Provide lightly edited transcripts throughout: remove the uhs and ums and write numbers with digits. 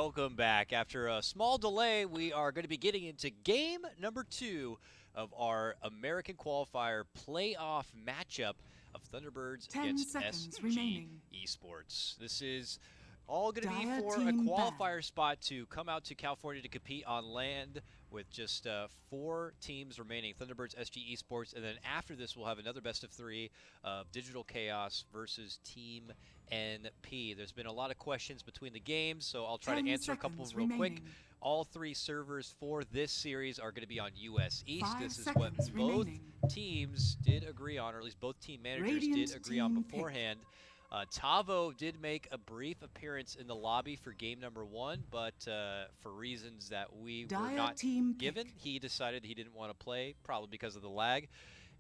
welcome back. After a small delay, we are going to be getting into game number 2 of our American Qualifier playoff matchup of Thunderbirds 10 against seconds SG remaining. Esports. This is all going to be Dire for a team qualifier ban. spot to come out to California to compete on land with just 4 teams remaining, Thunderbirds, SG Esports, and then after this we'll have another best of 3 of Digital Chaos versus Team NP. There's been a lot of questions between the games, so I'll try to 10 answer a couple seconds real quick. remaining. All 3 servers for this series are going to be on US East. 5 This is what seconds both remaining. teams did agree on, or at least both team managers Radiant did agree on team beforehand. Tavo did make a brief appearance in the lobby for game number 1, but for reasons that we were not given, he decided he didn't want to play, probably because of the lag,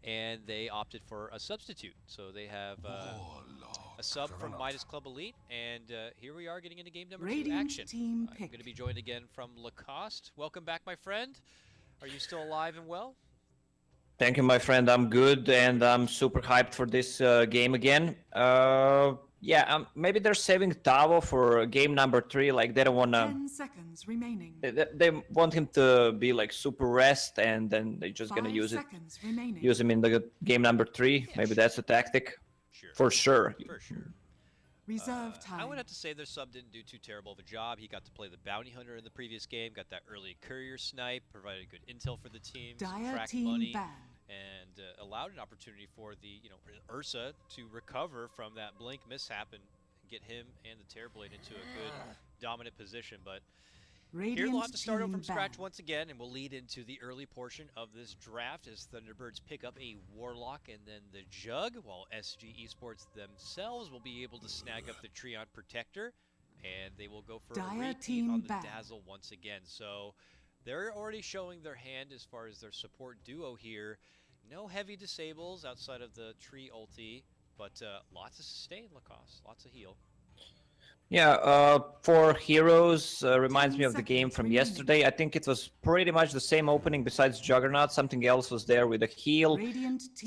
and they opted for a substitute. So they have a sub from Midas Club Elite, and here we are getting into game number 2 action. Team I'm going to be joined again from Lacoste. Welcome back, my friend. Are you still alive and well? Thank you, my friend. I'm good, and I'm super hyped for this game again. Maybe they're saving Tavo for game number 3. Like, they don't want to... 10 seconds remaining. They want him to be, like, super rest, and then they're just going to use him in the game number 3. Yeah, maybe sure. that's a tactic. Sure. For sure. For sure. Reserve time. I would have to say their sub didn't do too terrible of a job. He got to play the bounty hunter in the previous game, got that early courier snipe, provided good intel for the team, tracked money, and allowed an opportunity for the Ursa to recover from that blink mishap and get him and the Terrorblade into a good dominant position. But here we'll have to start over from scratch once again, and we'll lead into the early portion of this draft as Thunderbirds pick up a Warlock and then the Jug, while SG Esports themselves will be able to snag up the Treant Protector, and they will go for a repeat on the Dazzle once again. So they're already showing their hand as far as their support duo here. No heavy disables outside of the tree ulti, but lots of sustain, Lacoste, lots of heal. Yeah, for heroes, reminds me of the game from yesterday. I think it was pretty much the same opening besides Juggernaut. Something else was there with a heal.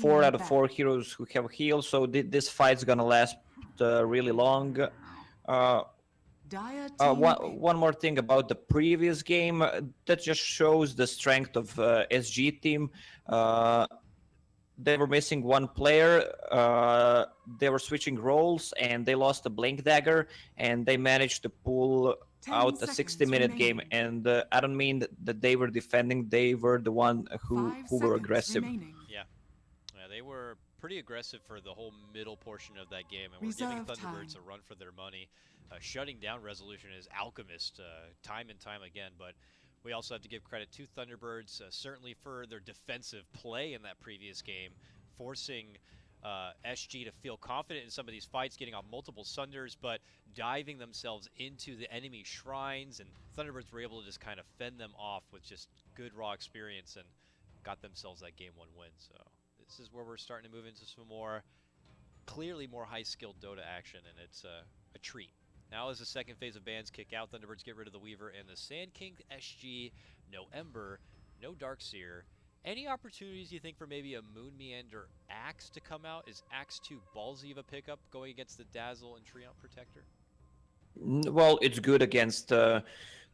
4 out of 4 heroes who have heal, so this fight's gonna last really long. One more thing about the previous game, that just shows the strength of SG team. They were missing one player, they were switching roles, and they lost a Blink Dagger, and they managed to pull out a 60-minute game. And I don't mean that they were defending, they were the one who were aggressive. Yeah, they were pretty aggressive for the whole middle portion of that game, and we're giving Thunderbirds a run for their money, shutting down Resolution as Alchemist time and time again. But we also have to give credit to Thunderbirds, certainly for their defensive play in that previous game, forcing SG to feel confident in some of these fights, getting off multiple Sunders, but diving themselves into the enemy shrines, and Thunderbirds were able to just kind of fend them off with just good raw experience and got themselves that game 1 win. So this is where we're starting to move into some clearly more high-skilled Dota action, and it's a treat. Now as the second phase of bans kick out, Thunderbirds get rid of the Weaver and the Sand King. SG, no Ember, no Darkseer. Any opportunities you think for maybe a Moon Meander Axe to come out? Is Axe too ballsy of a pickup going against the Dazzle and Treant Protector? Well, it's good against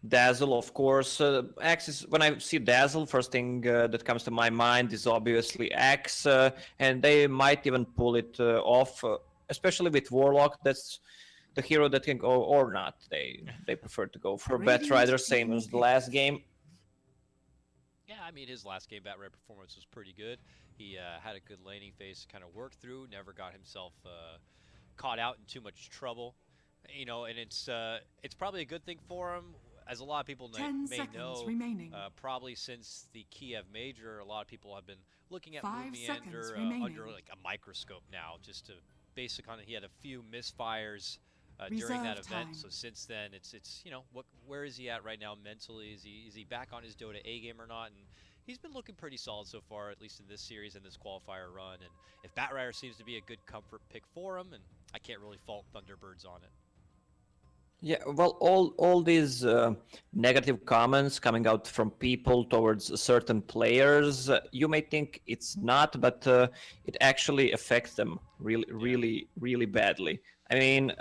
Dazzle, of course. Axe is, when I see Dazzle, first thing that comes to my mind is obviously Axe, and they might even pull it off, especially with Warlock. That's the hero that can go, or not. They prefer to go for Batrider, same as the last game. Yeah, I mean, his last game Batrider performance was pretty good. He had a good laning phase to kind of work through, never got himself caught out in too much trouble. And it's probably a good thing for him. As a lot of people may know, probably since the Kiev Major, a lot of people have been looking at Moon Meander under like a microscope now, just to base on it. He had a few misfires during that event. So since then, it's where is he at right now mentally? Is he back on his Dota A game or not? And he's been looking pretty solid so far, at least in this series and this qualifier run. And if Batrider seems to be a good comfort pick for him, and I can't really fault Thunderbirds on it. Yeah, well, all these negative comments coming out from people towards certain players, you may think it's not, but it actually affects them really badly. I mean,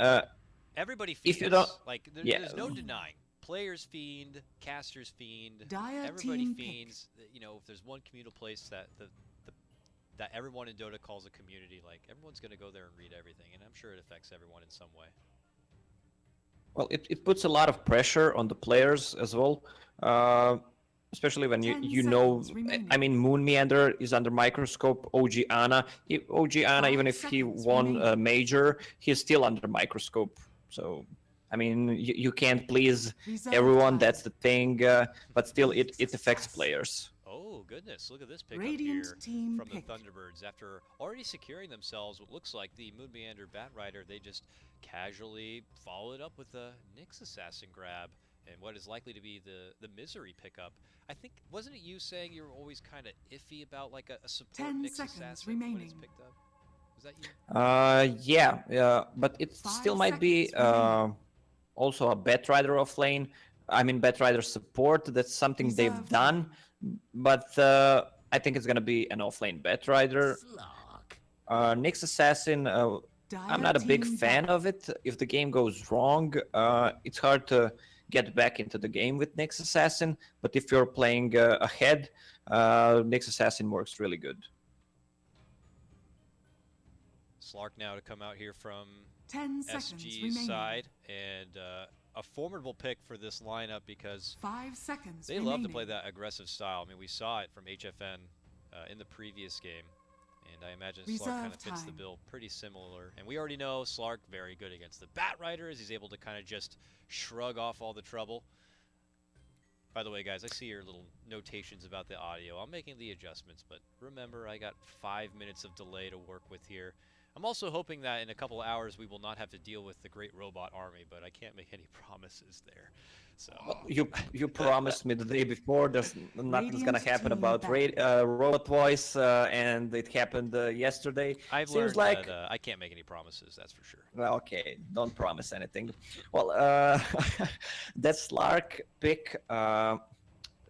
everybody feels like there's no denying. players fiend, casters fiend, Dire everybody team fiends. You know, if there's one communal place that everyone in Dota calls a community, like everyone's gonna go there and read everything, and I'm sure it affects everyone in some way. Well, it puts a lot of pressure on the players as well, uh, especially when 10 you know. seconds remaining. I mean, Moon Meander is under microscope. OG Ana, OG Ana, 5 even if he seconds won a remaining. major, he's still under microscope. So, I mean, you can't please Reserve everyone. time. That's the thing. But still, it affects Success. players. Oh goodness, look at this pickup Radiant here team from the pick. Thunderbirds. After already securing themselves what looks like the Moon Meander Bat Rider, they just casually followed up with a Nyx Assassin grab and what is likely to be the Misery pickup. I think, wasn't it you saying you were always kind of iffy about like a support 10 Nyx seconds Assassin when it's remaining. picked up? Was that you? Yeah, but it 5 still might be seconds remaining. also a Bat Rider off lane. I mean, Bat Rider support. That's something they've Reserve done, time. but I think it's gonna be an offlane Bat Rider. Nyx Assassin. I'm Dire not a big team fan back. of it. If the game goes wrong, it's hard to get back into the game with Nyx Assassin. But if you're playing ahead, Nyx Assassin works really good. Slark now to come out here from 10 seconds SG's remaining. side, and a formidable pick for this lineup because 5 seconds they remaining. love to play that aggressive style. I mean, we saw it from HFN in the previous game, and I imagine Slark kind Reserve of fits the time. bill pretty similar. And we already know Slark very good against the Bat Riders. He's able to kind of just shrug off all the trouble. By the way, guys, I see your little notations about the audio. I'm making the adjustments, but remember, I got 5 minutes of delay to work with here. I'm also hoping that in a couple of hours we will not have to deal with the great robot army, but I can't make any promises there. So You promised me the day before there's nothing's gonna Radiant happen team about back. robot voice, and it happened yesterday. I've Seems learned like that I can't make any promises, that's for sure. well, okay, don't promise anything. Well, that Slark pick.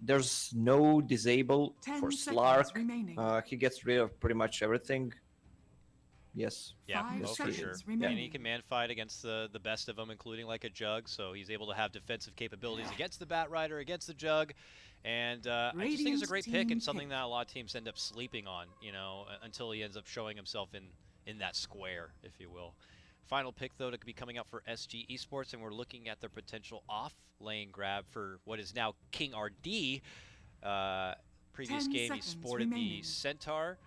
There's no disable 10 for seconds Slark. remaining. He gets rid of pretty much everything. Yes. Yeah, 5 oh, for seconds sure. remaining. And he can man fight against the best of them, including like a Jug, so he's able to have defensive capabilities against the Bat Rider, against the Jug, and I just think it's a Radiant great pick team and something pick. that a lot of teams end up sleeping on, you know, until he ends up showing himself in that square, if you will. Final pick, though, to be coming out for SG Esports, and we're looking at their potential off-lane grab for what is now King RD. Previous 10 game, he seconds sported the remaining. Centaur.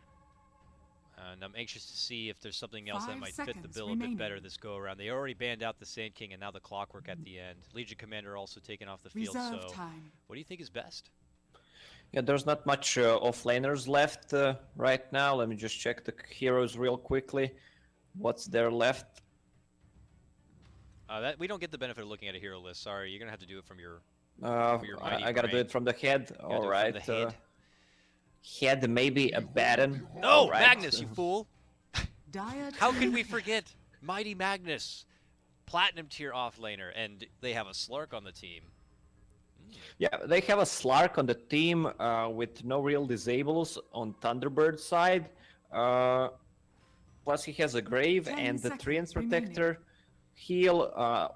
And I'm anxious to see if there's something else that 5 might fit the seconds bill a bit better remaining. this go around. They already banned out the Sand King and now the Clockwork at the end. Legion Commander also taken off the field. Reserve So, time. what do you think is best? Yeah, there's not much offlaners left right now. Let me just check the heroes real quickly. What's there left? That we don't get the benefit of looking at a hero list. Sorry, you're gonna have to do it from your your I, mighty I gotta do brain. it from the head. You gotta All do it right. from the head. Head, maybe a Baron. No, All right. Magnus, you fool! Dire How team can we pick. forget Mighty Magnus, Platinum tier offlaner, and they have a Slark on the team. Yeah, they have a Slark on the team with no real disables on Thunderbird side. Plus, he has a Grave 10 and the Treant seconds remaining. Protector heal.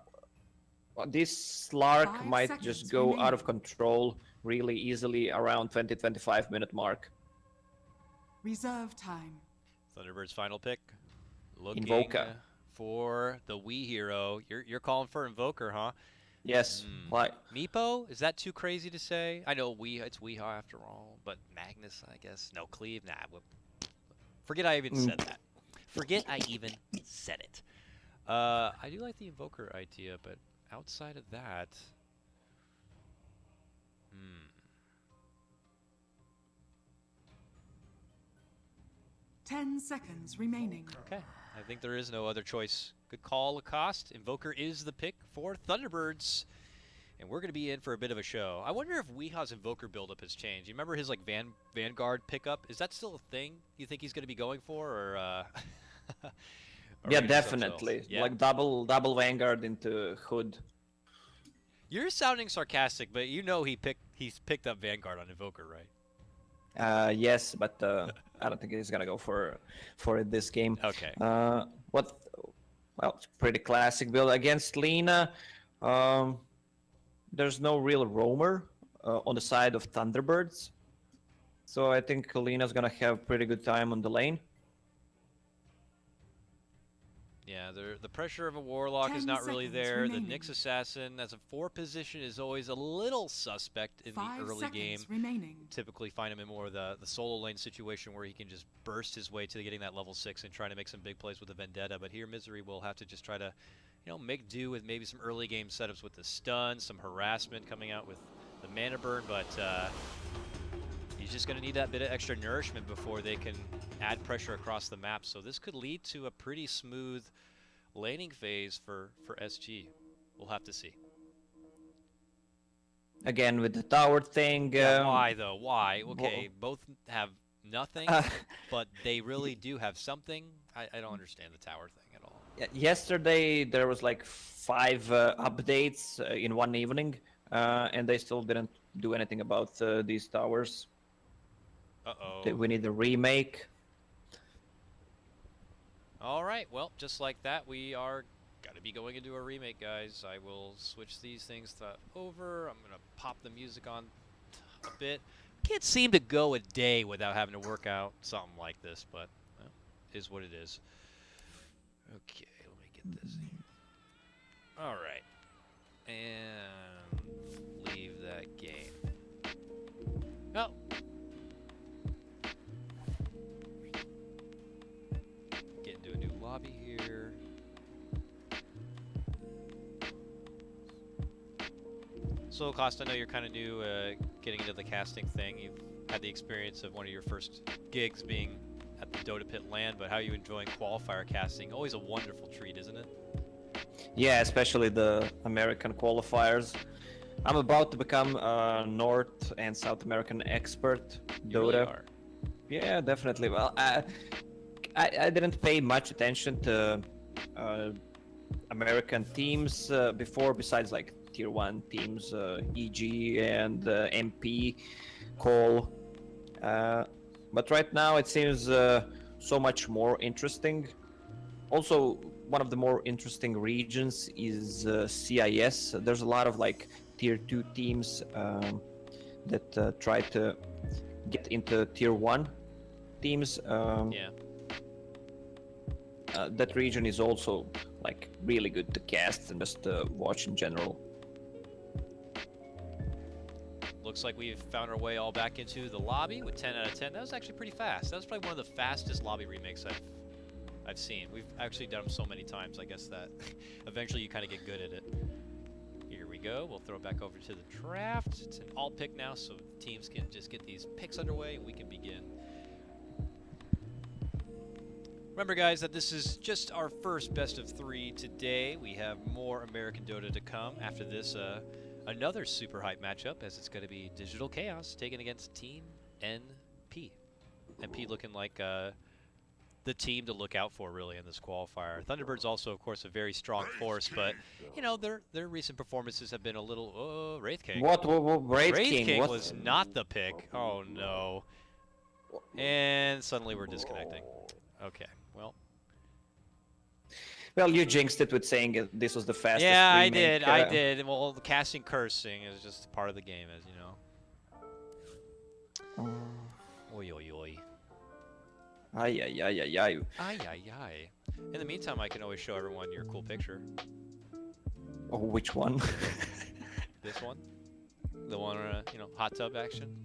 This Slark 5 might seconds just go out of remaining. control really easily around 20-25 minute mark. Reserve time. Thunderbird's final pick. Looking Invoker. for the Wii hero. You're calling for Invoker, huh? Yes, like Meepo? Is that too crazy to say? I know it's Weehaw after all, but Magnus, I guess. No, Cleve, nah. Forget I even said that. Forget I even said it. I do like the Invoker idea, but outside of that... 10 seconds remaining. Okay. I think there is no other choice. Good call, Lacoste. Invoker is the pick for Thunderbirds. And we're going to be in for a bit of a show. I wonder if Weehaw's Invoker buildup has changed. You remember his like Vanguard pickup? Is that still a thing you think he's going to be going for? Or, or yeah, maybe something definitely. else? Yeah. Like double Vanguard into Hood. You're sounding sarcastic, but you know he's picked up Vanguard on Invoker, right? Yes, but I don't think he's gonna go for it this game. Okay. Well, it's pretty classic build against Lena. there's no real roamer on the side of Thunderbirds. So I think Lena's gonna have pretty good time on the lane. Yeah, the pressure of a Warlock is 10 not really seconds there. The remaining. Nyx Assassin as a 4 position is always a little suspect in the 5 early game. seconds remaining. Typically find him in more of the solo lane situation where he can just burst his way to getting that level 6 and trying to make some big plays with the Vendetta. But here Misery will have to just try to, make do with maybe some early game setups with the stun, some harassment coming out with the mana burn, but he's just going to need that bit of extra nourishment before they can add pressure across the map. So this could lead to a pretty smooth laning phase for SG. We'll have to see. Again with the tower thing. Yeah, why though? Why? Okay, both have nothing, but they really do have something. I don't understand the tower thing at all. Yesterday there was like 5 updates in one evening, and they still didn't do anything about these towers. Uh-oh. We need a remake. All right, well, just like that, we are got to be going into a remake, guys. I will switch these things over. I'm going to pop the music on a bit. Can't seem to go a day without having to work out something like this, but well, is what it is. Okay, let me get this here. All right. And leave that game. Oh. Get into a new lobby here. So, Costa, I know you're kind of new getting into the casting thing. You've had the experience of one of your first gigs being at the Dota Pit LAN, but how are you enjoying Qualifier casting? Always a wonderful treat, isn't it? Yeah, especially the American qualifiers. I'm about to become a North and South American expert. You Dota. really are. Yeah, definitely. Well, I didn't pay much attention to American teams before, besides like tier 1 teams, EG and MP, Call. But right now it seems so much more interesting. Also, one of the more interesting regions is CIS. There's a lot of like tier 2 teams that try to get into tier 1 teams. Yeah. That region is also like really good to cast and just watch in general. Looks like we've found our way all back into the lobby with 10 out of 10. That was actually pretty fast. That was probably one of the fastest lobby remakes I've seen. We've actually done them so many times, I guess that eventually you kind of get good at it. Here we go. We'll throw it back over to the draft. It's an all pick now, so teams can just get these picks underway and we can begin. Remember, guys, that this is just our first best of 3 today. We have more American Dota to come. After this, another super hype matchup, as it's going to be Digital Chaos taken against Team NP. NP looking like the team to look out for, really, in this qualifier. Thunderbirds also, of course, a very strong force, but, their recent performances have been a little... Wraith King. What Wraith King what? was not the pick. Oh, no. And suddenly we're disconnecting. Okay, well... Well, you jinxed it with saying this was the fastest Yeah, remake. I did. Well, the casting cursing is just part of the game, as you know. Oi, oi, oi. Ay, ay, ay, ay, ay. Ay, ay, ay. In the meantime, I can always show everyone your cool picture. Oh, which one? This one. The one, hot tub action.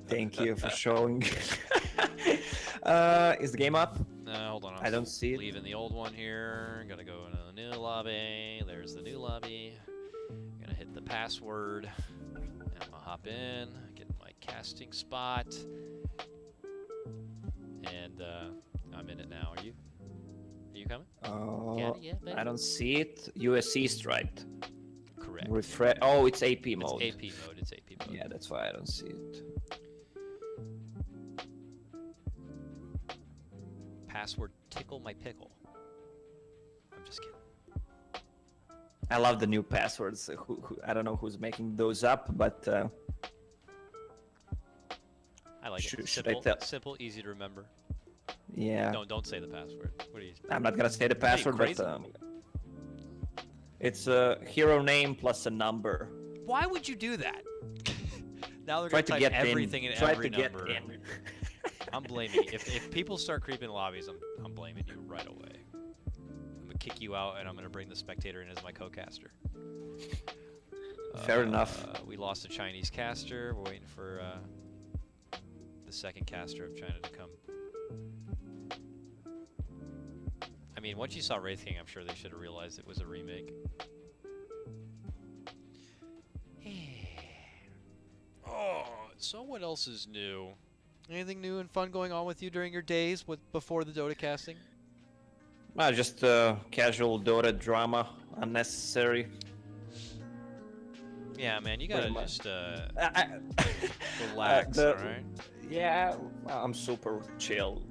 Thank you for showing. Is the game up? Hold on. I don't see it. Leaving the old one here. Gonna go into the new lobby. There's the new lobby. Gonna hit the password. I'm gonna hop in. Get my casting spot. And I'm in it now. Are you? Are you coming? Got it yet, baby? I don't see it. USC striped. Correct. Refresh. Oh, it's AP mode. It's AP mode. It's AP mode. Yeah, that's why I don't see it. Password tickle my pickle. I'm just kidding. I love the new passwords. I don't know who's making those up, but I like it. should Simple, I tell? simple, easy to remember. Yeah. Don't say the password. What are you? I'm not gonna say the password, but crazy? It's a hero name plus a number. Why would you do that? Now they're Try gonna to type get everything in. in Try every to get number. in. I'm blaming you. If people start creeping lobbies, I'm blaming you right away. I'm gonna kick you out, and I'm gonna bring the spectator in as my co-caster. Fair enough. We lost a Chinese caster. We're waiting for the second caster of China to come. I mean, once you saw Wraith King, I'm sure they should have realized it was a remake. Oh, so what else is new? Anything new and fun going on with you during your days before the Dota casting? Just casual Dota drama, unnecessary. Yeah, man, you gotta just I- relax, the- alright? Yeah, I'm super chill.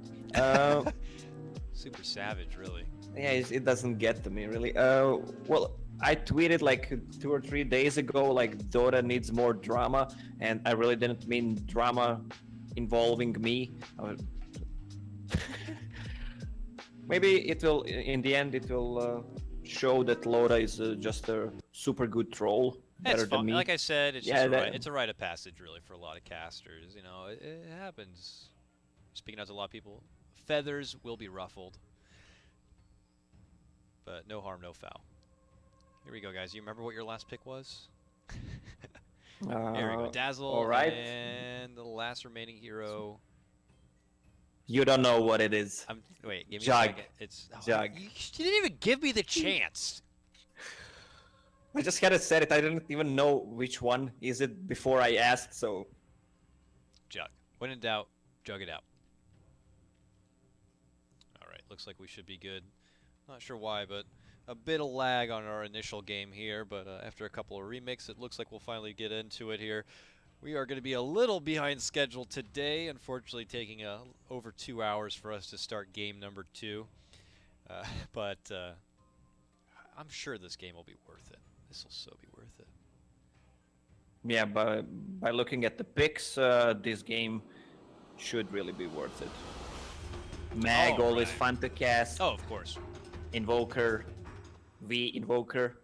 Super savage, really. Yeah, it doesn't get to me really. Well, I tweeted like 2 or 3 days ago, like Dota needs more drama, and I really didn't mean drama involving me. Maybe it will, in the end, it will show that Loda is just a super good troll, better It's than fun. me. Like I said, it's Yeah, just it's a rite of passage, really, for a lot of casters. You know, it happens. Speaking out to a lot of people, feathers will be ruffled, but no harm, no foul. Here we go, guys. You remember what your last pick was? Here we go. Dazzle, all right. and the last remaining hero. You don't know what it is. Wait, give me Jug. a second. It's Jug. You didn't even give me the chance. I just had to say it. I didn't even know which one is it before I asked, so... Jug. When in doubt, jug it out. All right, looks like we should be good. Not sure why, but a bit of lag on our initial game here, but after a couple of remakes, it looks like we'll finally get into it here. We are going to be a little behind schedule today, unfortunately taking over 2 hours for us to start game number 2. But I'm sure this game will be worth it. This will so be worth it. Yeah, by looking at the picks, this game should really be worth it. Mag, always fun to cast. Oh, of course. Invoker, V Invoker.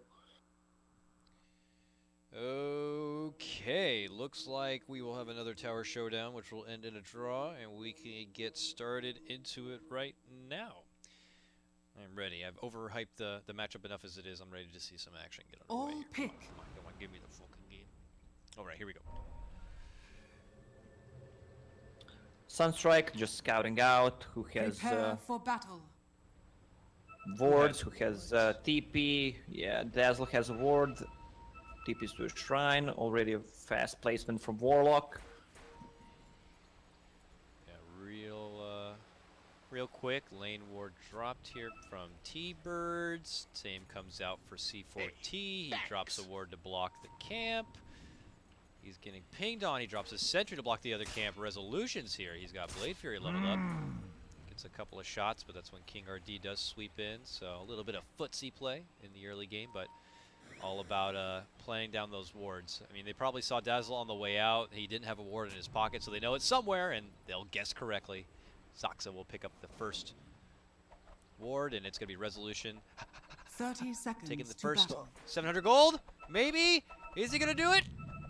Okay, looks like we will have another tower showdown, which will end in a draw, and we can get started into it right now. I'm ready. I've overhyped the matchup enough as it is. I'm ready to see some action get underway. All Here. pick. Come on, give me the fucking game. All right, here we go. Sunstrike just scouting out, who has Prepare for battle. wards, who has TP. Yeah, Dazzle has a ward. TP's to a shrine. Already a fast placement from Warlock. Yeah, real quick. Lane ward dropped here from Tbirds. Same comes out for C4T. He drops a ward to block the camp. He's getting pinged on. He drops a sentry to block the other camp. Resolutions here. He's got Blade Fury leveled up. Gets a couple of shots, but that's when King RD does sweep in. So a little bit of footsie play in the early game, but all about playing down those wards. I mean, they probably saw Dazzle on the way out. He didn't have a ward in his pocket, so they know it's somewhere, and they'll guess correctly. Saksa will pick up the first ward, and it's going to be Resolution. 30 seconds Taking the to first battle. 700 gold, maybe? Is he going to do it?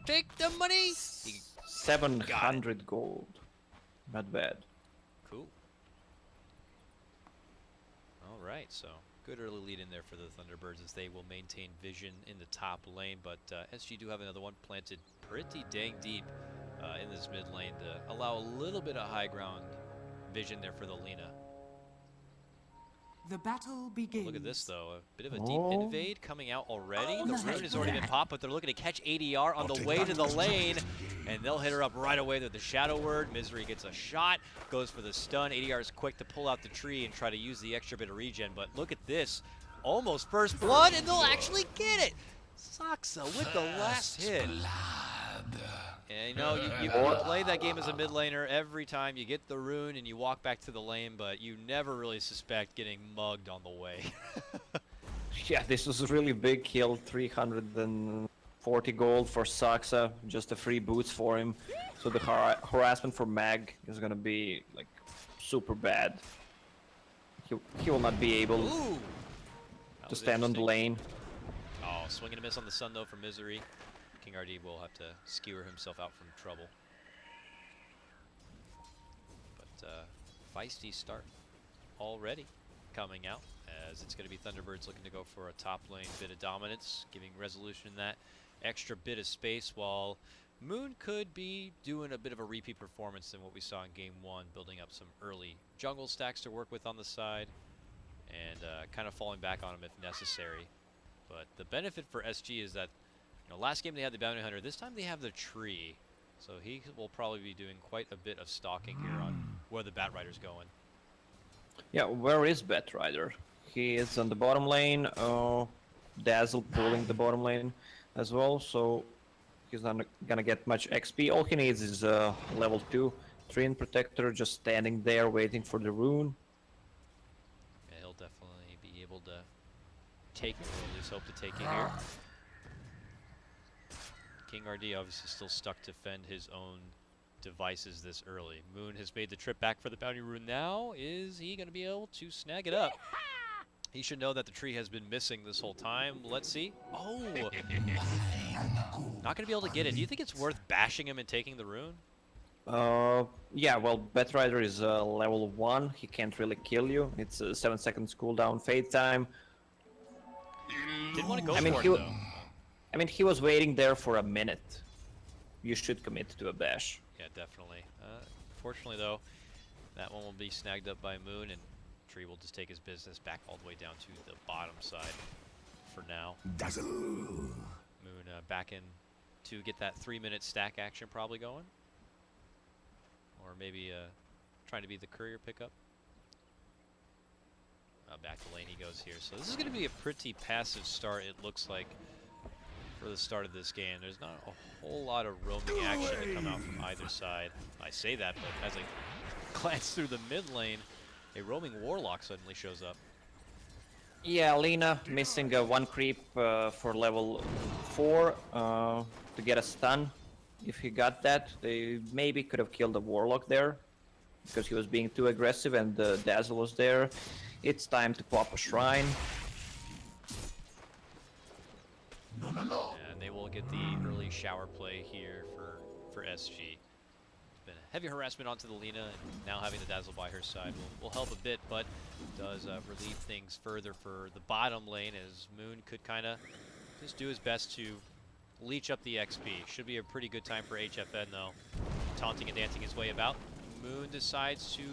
Take the money? 700 gold. Not bad. Cool. All right, so good early lead in there for the Thunderbirds as they will maintain vision in the top lane, but SG do have another one planted pretty dang deep in this mid lane to allow a little bit of high ground vision there for the Lina. The battle begins. Look at this, though. A bit of a deep invade coming out already. The rune has already been popped, but they're looking to catch ADR on the way to the lane, and they'll hit her up right away with the Shadow Word. Misery gets a shot, goes for the stun. ADR is quick to pull out the tree and try to use the extra bit of regen, but look at this. Almost first blood, and they'll actually get it. Saksa with the last hit. And you know, you play that game as a mid laner every time you get the rune and you walk back to the lane, but you never really suspect getting mugged on the way. Yeah, this was a really big kill. 340 gold for Saksa, just a free boots for him. So the harassment for Mag is gonna be like super bad. He will not be able Ooh, to stand on the lane. Swing and a miss on the Sun, though, for Misery. King RD will have to skewer himself out from trouble. But feisty start already coming out, as it's going to be Thunderbirds looking to go for a top lane bit of dominance, giving Resolution that extra bit of space, while Moon could be doing a bit of a repeat performance than what we saw in Game 1, building up some early jungle stacks to work with on the side, and kind of falling back on him if necessary. But the benefit for SG is that, you know, last game they had the Bounty Hunter, this time they have the tree. So he will probably be doing quite a bit of stalking here on where the Batrider's going. Yeah, where is Batrider? He is on the bottom lane. Dazzle pulling the bottom lane as well, so he's not gonna get much XP. All he needs is level 2 Treant Protector, just standing there waiting for the rune. Yeah, he'll definitely be able to take it, or at least hope to take it here. King RD obviously still stuck to fend his own devices this early. Moon has made the trip back for the bounty rune now. Is he going to be able to snag it up? He should know that the tree has been missing this whole time. Let's see. Oh! Not going to be able to get it. Do you think it's worth bashing him and taking the rune? Yeah, well, Batrider is level 1. He can't really kill you. It's a 7 seconds cooldown fade time. Didn't want to go I mean, for it, though. I mean, he was waiting there for a minute. You should commit to a bash. Yeah, definitely. Fortunately, though, that one will be snagged up by Moon, and Tree will just take his business back all the way down to the bottom side for now. Dazzle. Moon back in to get that 3-minute stack action probably going. Or maybe trying to be the courier pickup. Back to lane he goes here. So this is going to be a pretty passive start, it looks like, for the start of this game. There's not a whole lot of roaming action to come out from either side. I say that, but as I glance through the mid lane, a roaming Warlock suddenly shows up. Yeah, Lina missing one creep for level 4 to get a stun. If he got that, they maybe could have killed the Warlock there, because he was being too aggressive and Dazzle was there. It's time to pop a Shrine. And they will get the early shower play here for SG. It's been a heavy harassment onto the Lina, and now having the Dazzle by her side will help a bit, but does relieve things further for the bottom lane, as Moon could kind of just do his best to leech up the XP. Should be a pretty good time for HFN, though. Taunting and dancing his way about. Moon decides to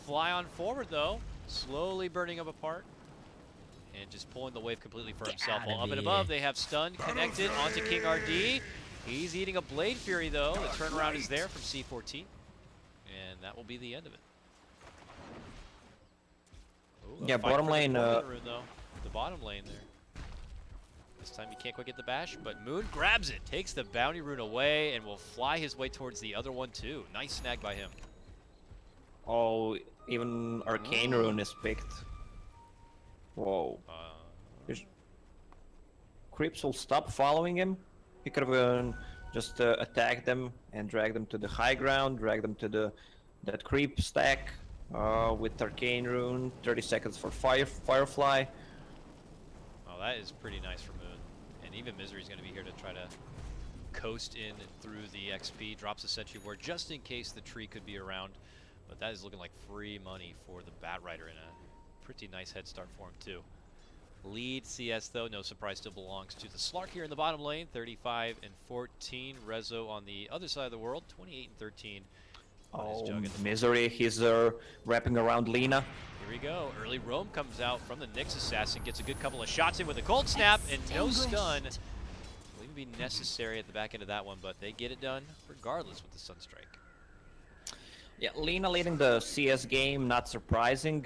fly on forward, though, slowly burning up apart and just pulling the wave completely for himself. While up and above, they have stun connected onto King RD. He's eating a Blade Fury, though. The turnaround is there from C14, and that will be the end of it. Ooh, Yeah, bottom lane. The bottom lane there. This time he can't quite get the bash, but Moon grabs it, takes the bounty rune away, and will fly his way towards the other one too. Nice snag by him. Oh, even Arcane Rune is picked. Whoa. Creeps will stop following him. He could have just attacked them and dragged them to the high ground, drag them to that creep stack with Arcane Rune. 30 seconds for Firefly. Oh, that is pretty nice for Moon. And even Misery's going to be here to try to coast in and through the XP. Drops a Sentry Ward just in case the tree could be around. But that is looking like free money for the Batrider, and a pretty nice head start for him too. Lead CS, though, no surprise, still belongs to the Slark here in the bottom lane. 35 and 14. Rezo on the other side of the world, 28 and 13. Oh, Misery, he's wrapping around Lina. Here we go. Early roam comes out from the Nyx Assassin, gets a good couple of shots in with a cold snap, and no stun. Will even be necessary at the back end of that one, but they get it done regardless with the Sunstrike. Yeah, Lina leading the CS game, not surprising.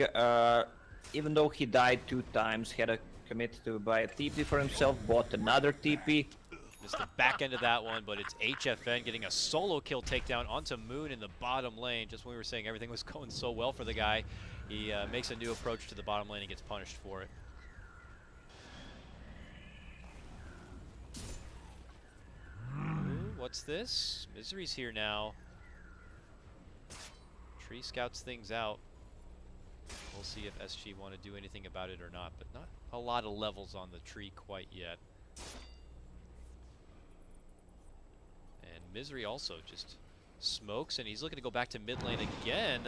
Even though he died 2 times, he had to commit to buy a TP for himself, bought another TP. Missed the back end of that one, but it's HFN getting a solo kill takedown onto Moon in the bottom lane. Just when we were saying everything was going so well for the guy, he makes a new approach to the bottom lane and gets punished for it. Ooh, what's this? Misery's here now. Tree scouts things out. We'll see if SG want to do anything about it or not, but not a lot of levels on the tree quite yet. Misery also just smokes, and he's looking to go back to mid lane again.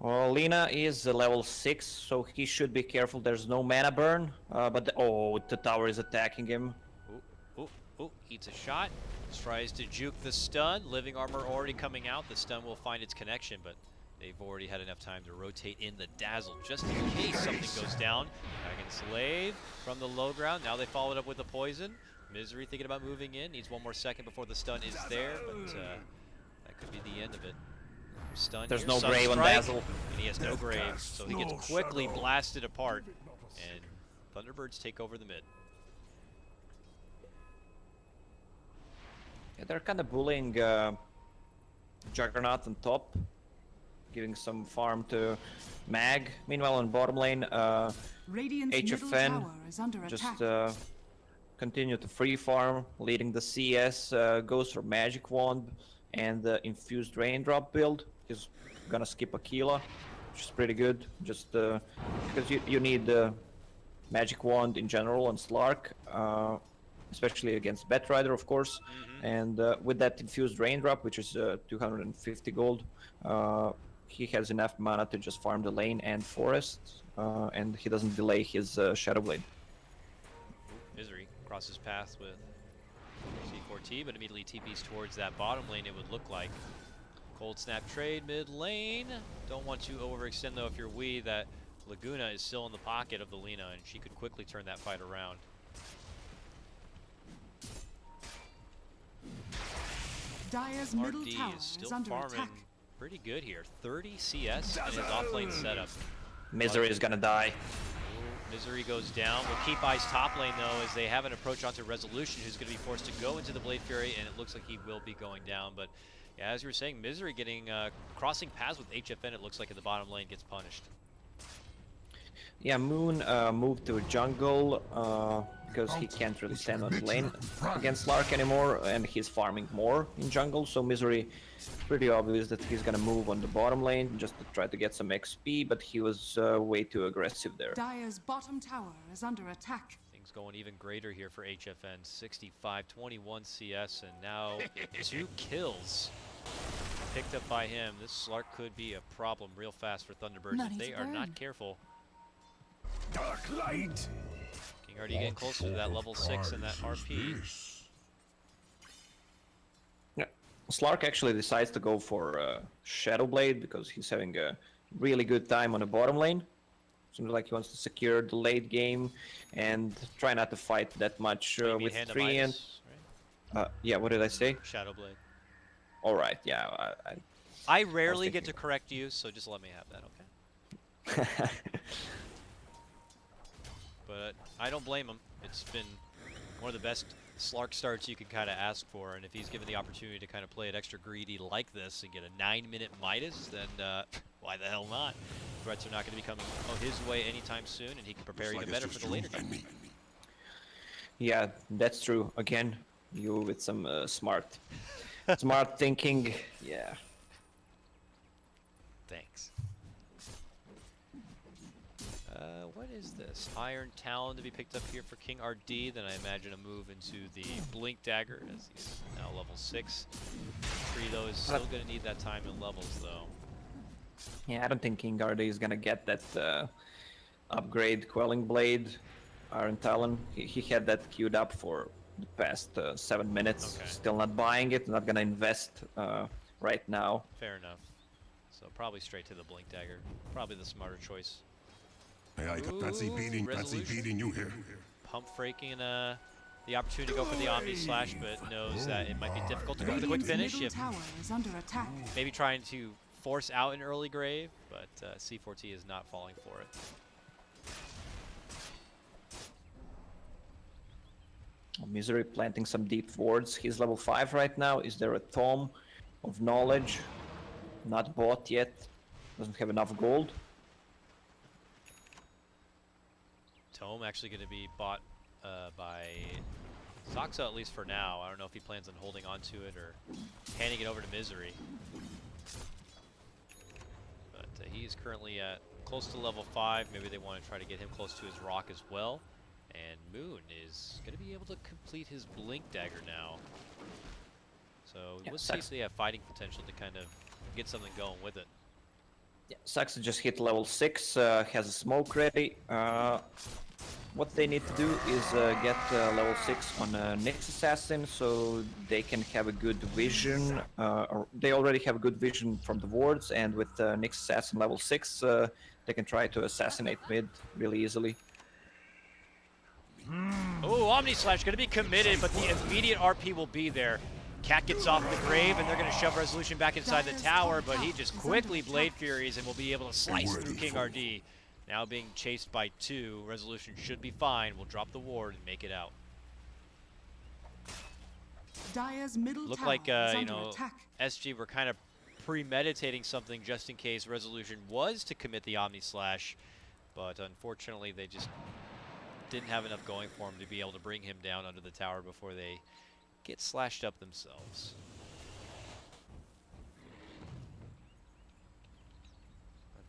Well, Lina is level 6, so he should be careful. There's no mana burn, but oh, the tower is attacking him. Ooh, eats a shot. Tries to juke the stun. Living armor already coming out. The stun will find its connection, but they've already had enough time to rotate in the dazzle just in case something goes down. Dragon Slave from the low ground. Now they followed up with the poison. Misery thinking about moving in. Needs one more second before the stun is there, but that could be the end of it. Stun There's here, no grave on Dazzle. and he has no grave, so he gets quickly blasted apart, and Thunderbirds take over the mid. Yeah, they're kind of bullying Juggernaut on top, giving some farm to Mag. Meanwhile, on bottom lane, Radiant's middle HFN tower is under just attack. continue to free farm, leading the CS, goes for Magic Wand and the Infused Raindrop build. He's gonna skip Aquila, which is pretty good, just because you need Magic Wand in general on Slark, especially against Batrider, of course. And with that Infused Raindrop, which is 250 gold, he has enough mana to just farm the lane and forest, and he doesn't delay his Shadow Blade. Misery crosses paths with C4T, but immediately TPs towards that bottom lane, it would look like. Cold Snap trade mid lane. Don't want to overextend though if you're Wii. That Laguna is still in the pocket of the Lina, and she could quickly turn that fight around. Dire's middle tower RD is still is under farming attack. pretty good here. 30 CS in his offlane setup. Misery is gonna die. Misery goes down. We'll keep eyes top lane though, as they have an approach onto Resolution, who's going to be forced to go into the Blade Fury, and it looks like he will be going down. But yeah, as you were saying, Misery getting crossing paths with HFN, it looks like in the bottom lane, gets punished. Yeah, Moon moved to jungle because he can't really stand on the lane against Lark anymore, and he's farming more in jungle, so Misery, pretty obvious that he's gonna move on the bottom lane just to try to get some XP, but he was way too aggressive there. Dire's bottom tower is under attack. Things going even greater here for HFN. 65, 21 CS, and now 2 kills picked up by him. This Slark could be a problem real fast for Thunderbirds if they are not careful. Dark light. King already getting closer to that level 6 and that RP. Yeah, Slark actually decides to go for Shadow Blade because he's having a really good time on the bottom lane. Seems like he wants to secure the late game and try not to fight that much with 3 and... Right? yeah, what did I say? Shadow Blade. Alright, yeah. I rarely get to correct you, so just let me have that, okay? But I don't blame him. It's been one of the best Slark starts you can kind of ask for, and if he's given the opportunity to kind of play it extra greedy like this and get a 9-minute Midas, then why the hell not? Threats are not going to be coming his way anytime soon, and he can prepare even better for the later game. Yeah, that's true. Again, you with some smart thinking. Yeah. Thanks. What is this? Iron Talon to be picked up here for King RD. Then I imagine a move into the Blink Dagger, as he's now level 6. Tree though is still going to need that time in levels though. Yeah, I don't think King RD is gonna get that upgrade Quelling Blade, Iron Talon. He had that queued up for the past 7 minutes. Okay. Still not buying it, not gonna invest right now. Fair enough. So probably straight to the Blink Dagger. Probably the smarter choice. Hey, I got fancy beating you here. Pump faking the opportunity to go for the Omni Slash, but knows that it might be difficult to go for the quick Radiant's finish. middle If tower is under attack. maybe trying to force out an early grave, but C4T is not falling for it. Misery planting some deep wards. He's level 5 right now. Is there a Tome of Knowledge? Not bought yet. Doesn't have enough gold. Tome actually going to be bought by Soxa, at least for now. I don't know if he plans on holding on to it or handing it over to Misery. But he is currently at close to level 5. Maybe they want to try to get him close to his rock as well. And Moon is going to be able to complete his Blink Dagger now. So we'll see if they have fighting potential to kind of get something going with it. Yeah, Saxa just hit level 6, has a smoke ready. What they need to do is get level 6 on Nyx Assassin so they can have a good vision. Or they already have a good vision from the wards, and with Nyx Assassin level 6, they can try to assassinate mid really easily. Oh, Omni Slash going to be committed, but the immediate RP will be there. Cat gets off the grave, and they're going to shove Resolution back inside the tower, but he just quickly Blade Furies and will be able to slice through King RD. Now being chased by 2, Resolution should be fine. We'll drop the ward and make it out. Dire's middle Looked tower like, is you under know, attack. SG were kind of premeditating something just in case Resolution was to commit the Omni Slash, but unfortunately they just didn't have enough going for him to be able to bring him down under the tower before they get slashed up themselves.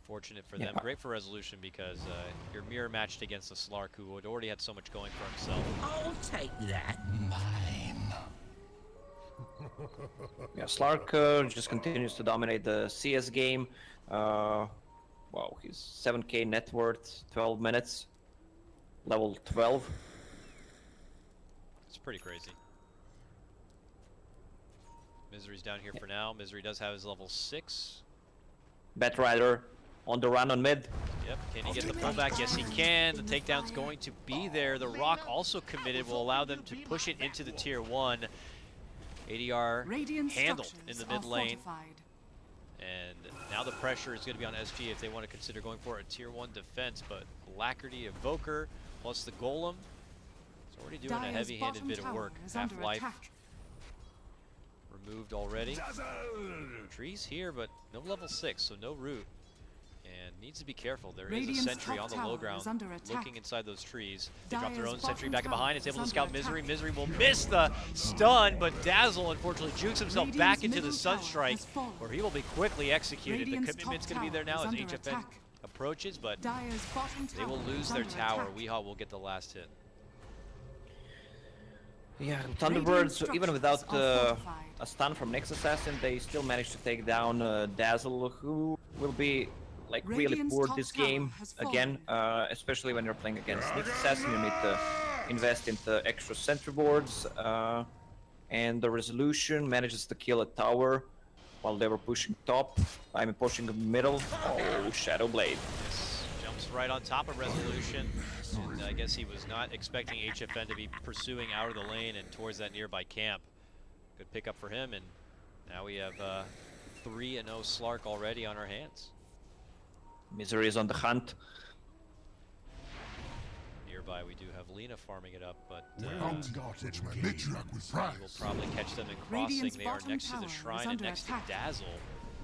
Unfortunate for them. Great for Resolution because you're mirror matched against a Slark who had already had so much going for himself. I'll take that. Mine. Yeah, Slark just continues to dominate the CS game. Wow, he's 7k net worth, 12 minutes, level 12. It's pretty crazy. Misery's down here for now. Misery does have his level 6. Batrider on the run on mid. Yep, can he get the pullback? Yes, he can. The takedown's going to be there. The Rock also committed will allow them to push it into the tier 1. ADR handled in the mid lane. And now the pressure is going to be on SG if they want to consider going for a tier 1 defense. But Alacrity, Evoker, plus the Golem, it's already doing a heavy-handed bit of work. Half-Life removed already. Trees here, but no level 6, so no root. And needs to be careful. There is a sentry on the low ground looking inside those trees. They drop their own sentry back behind. It's able to scout Misery. Misery will miss the stun, but Dazzle unfortunately jukes himself back into the Sunstrike, where he will be quickly executed. The commitment's going to be there now as HFN approaches, but they will lose their tower. Weehaw will get the last hit. Yeah, Thunderbirds, even without a stun from Nyx Assassin, they still managed to take down Dazzle, who will be like really poor this game again, especially when you're playing against Nyx Assassin. You need to invest into extra sentry boards, and the Resolution manages to kill a tower while they were pushing top. I'm pushing the middle. Oh, Shadow Blade. Yes, jumps right on top of Resolution. And I guess he was not expecting HFN to be pursuing out of the lane and towards that nearby camp. Good pickup for him, and now we have 3-0 Slark already on our hands. Misery is on the hunt. Nearby we do have Lena farming it up, but It's my matriarch with pride. we'll probably catch them in crossing. They are next to the shrine and next to Dazzle.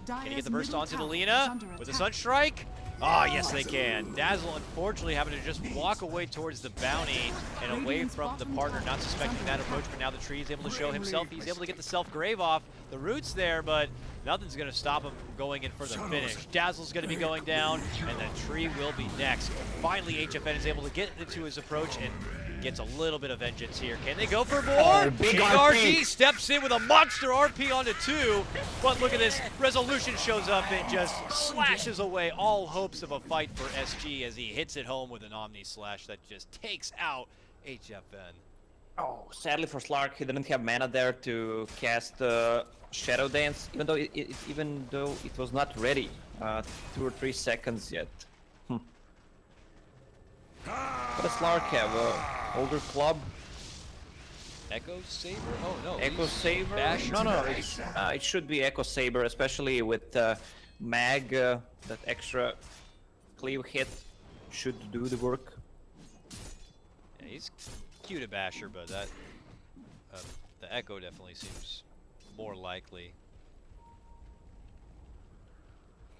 Can he get the burst onto the Lena with a Sunstrike? Ah, yes they can. Dazzle unfortunately having to just walk away towards the bounty and away from the partner, not suspecting that approach, but now the tree is able to show himself. He's able to get the self-grave off. The root's there, but nothing's going to stop him from going in for the finish. Dazzle's going to be going down, and the tree will be next. Finally, HFN is able to get into his approach and gets a little bit of vengeance here. Can they go for more? Oh, big RP. Steps in with a monster RP onto 2, but look at this. Resolution shows up and just slashes away all hopes of a fight for SG as he hits it home with an Omni Slash that just takes out HFN. Oh, sadly for Slark, he didn't have mana there to cast Shadow Dance, even though it was not ready. 2 or 3 seconds yet. What does Slark have? Older club? Echo Saber? Oh no. Echo Saber? No, it should be Echo Saber, especially with Mag. That extra cleave hit should do the work. Yeah, he's cute at Basher, but that the Echo definitely seems more likely.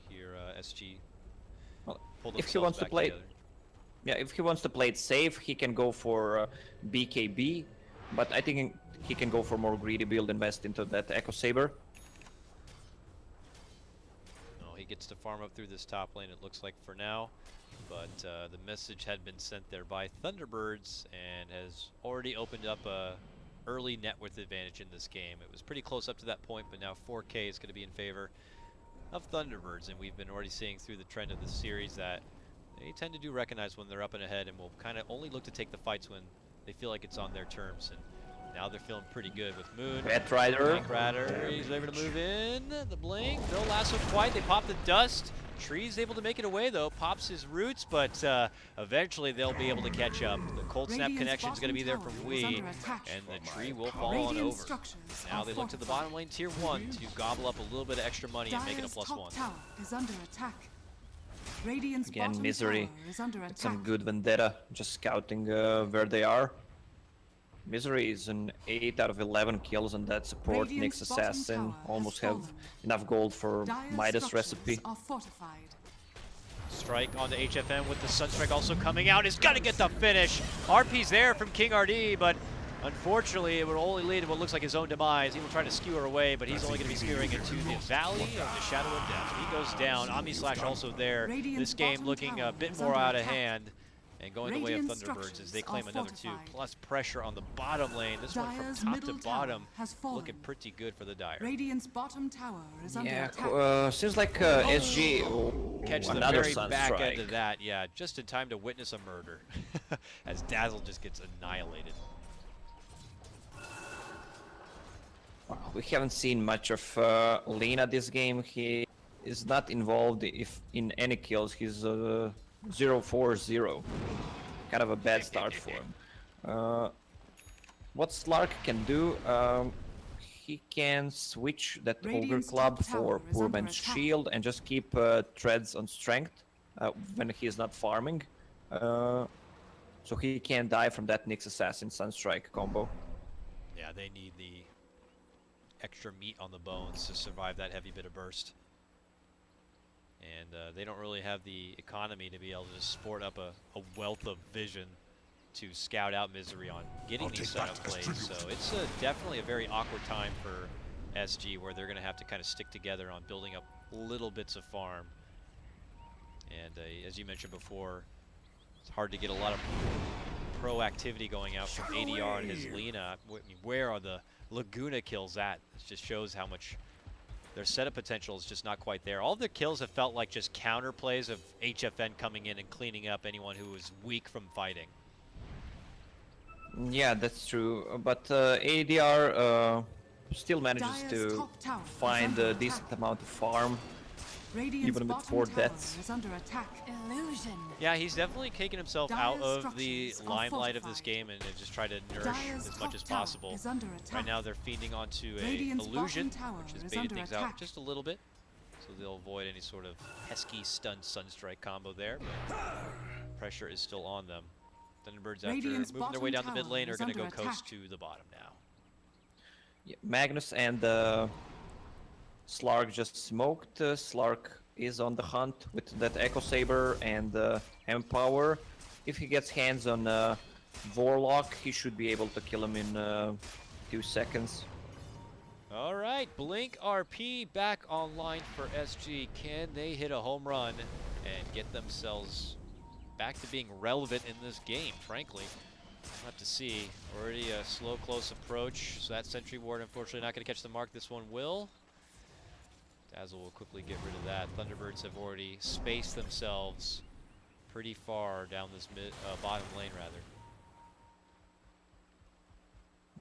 Here, SG. Well, pull if he wants to back play, together. yeah, if he wants to play it safe, he can go for BKB, but I think he can go for more greedy build, invest into that Echo Saber. No, he gets to farm up through this top lane, it looks like for now. but the message had been sent there by Thunderbirds and has already opened up a early net worth advantage in this game. It was pretty close up to that point, but now 4K is going to be in favor of Thunderbirds, and we've been already seeing through the trend of the series that they tend to do recognize when they're up and ahead, and will kind of only look to take the fights when they feel like it's on their terms. And now they're feeling pretty good with Moon. Batrider. Rider, he's able to move in. The blink, no lasso quite. They pop the dust. Tree's able to make it away though. Pops his roots, but eventually they'll be able to catch up. The cold snap connection is going to be there from Wii, and the tree will fall on over. Now they look to the bottom lane tier 1 to gobble up a little bit of extra money and make it a +1. Again, Misery. Some good vendetta, just scouting where they are. Misery is an 8 out of 11 kills on that support. Nyx Assassin almost have enough gold for Midas recipe. Strike onto HFN with the Sunstrike also coming out. He's got to get the finish. RP's there from King RD, but unfortunately it would only lead to what looks like his own demise. He will try to skewer away, but he's only going to be skewering into the Valley of the Shadow of Death. He goes down. Omni Slash also there. This game looking a bit more out of hand and going the way of Thunderbirds as they claim another 2, plus pressure on the bottom lane. This one from top to bottom looking pretty good for the Dire. Radiant's bottom tower is under attack. Seems like SG catch the another very back Sunstrike. end of that, yeah, just in time to witness a murder as Dazzle just gets annihilated. We haven't seen much of Lina this game. He is not involved in any kills. He's 0-4-0. Kind of a bad start for him. What Slark can do, he can switch that Ogre Club for Poor Man's Shield and just keep treads on strength when he is not farming. So he can't die from that Nyx Assassin Sunstrike combo. Yeah, they need the extra meat on the bones to survive that heavy bit of burst. And they don't really have the economy to be able to sport up a wealth of vision to scout out Misery on getting these setup plays. So it's definitely a very awkward time for SG, where they're going to have to kind of stick together on building up little bits of farm. And as you mentioned before, it's hard to get a lot of pro activity going out from ADR and his Lina. Where are the Laguna kills at? It just shows how much their setup potential is just not quite there. All of their kills have felt like just counter plays of HFN coming in and cleaning up anyone who was weak from fighting. Yeah, that's true. But ADR still manages to find a decent amount of farm, even with 4 deaths. Illusion. Yeah, he's definitely taken himself out of the limelight of this game and just tried to nourish as much as possible. Right now they're feeding onto a illusion, which has baited things out just a little bit, so they'll avoid any sort of pesky stun Sunstrike combo there. But pressure is still on them. Thunderbirds, after moving their way down the mid lane, are going to go coast to the bottom now. Yeah, Magnus and Slark just smoked. Slark is on the hunt with that Echo Saber and Empower. If he gets hands on Warlock, he should be able to kill him in 2 seconds. All right, Blink RP back online for SG. Can they hit a home run and get themselves back to being relevant in this game, frankly? We'll have to see. Already a slow, close approach, so that Sentry Ward unfortunately not going to catch the mark. This one will. Dazzle will quickly get rid of that. Thunderbirds have already spaced themselves pretty far down this bottom lane, rather.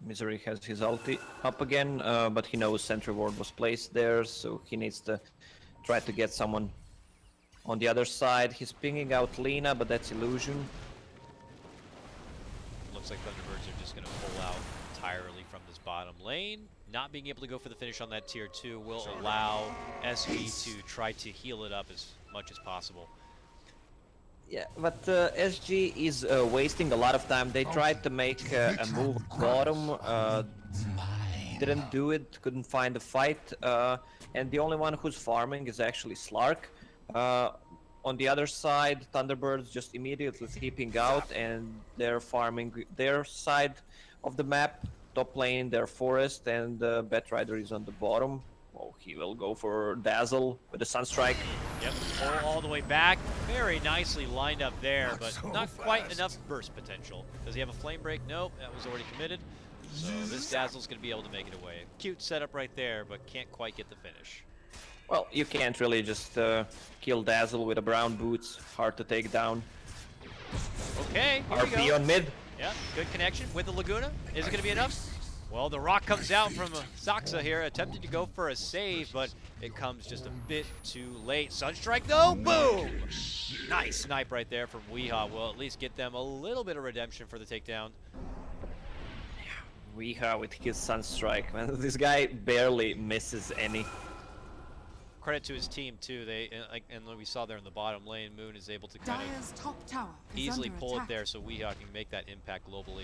Misery has his ulti up again, but he knows Sentry Ward was placed there, so he needs to try to get someone on the other side. He's pinging out Lina, but that's illusion. Looks like Thunderbirds are just going to pull out entirely from this bottom lane. Not being able to go for the finish on that tier 2 will allow SG to try to heal it up as much as possible. Yeah, but SG is wasting a lot of time. They tried to make a move bottom, didn't do it, couldn't find a fight, and the only one who's farming is actually Slark. On the other side, Thunderbirds just immediately sleeping out, and they're farming their side of the map. Top lane, their forest, and Batrider is on the bottom. Oh, he will go for Dazzle with the Sunstrike. Yep, all the way back. Very nicely lined up there, but not quite enough burst potential. Does he have a flame break? Nope, that was already committed. So this Dazzle's going to be able to make it away. Cute setup right there, but can't quite get the finish. Well, you can't really just kill Dazzle with a brown boots. Hard to take down. Okay, here we RP go. on mid. Yeah, good connection with the Laguna. Is it going to be enough? Well, the rock comes out from Saxa here, attempted to go for a save, but it comes just a bit too late. Sunstrike though, boom! Nice snipe right there from Weehaw. Will at least get them a little bit of redemption for the takedown. Weehaw with his Sunstrike, man. This guy barely misses any. Credit to his team too. And we saw there in the bottom lane, Moon is able to kind Dire's top tower of is easily under pull attack. it there, so Weehaw can make that impact globally.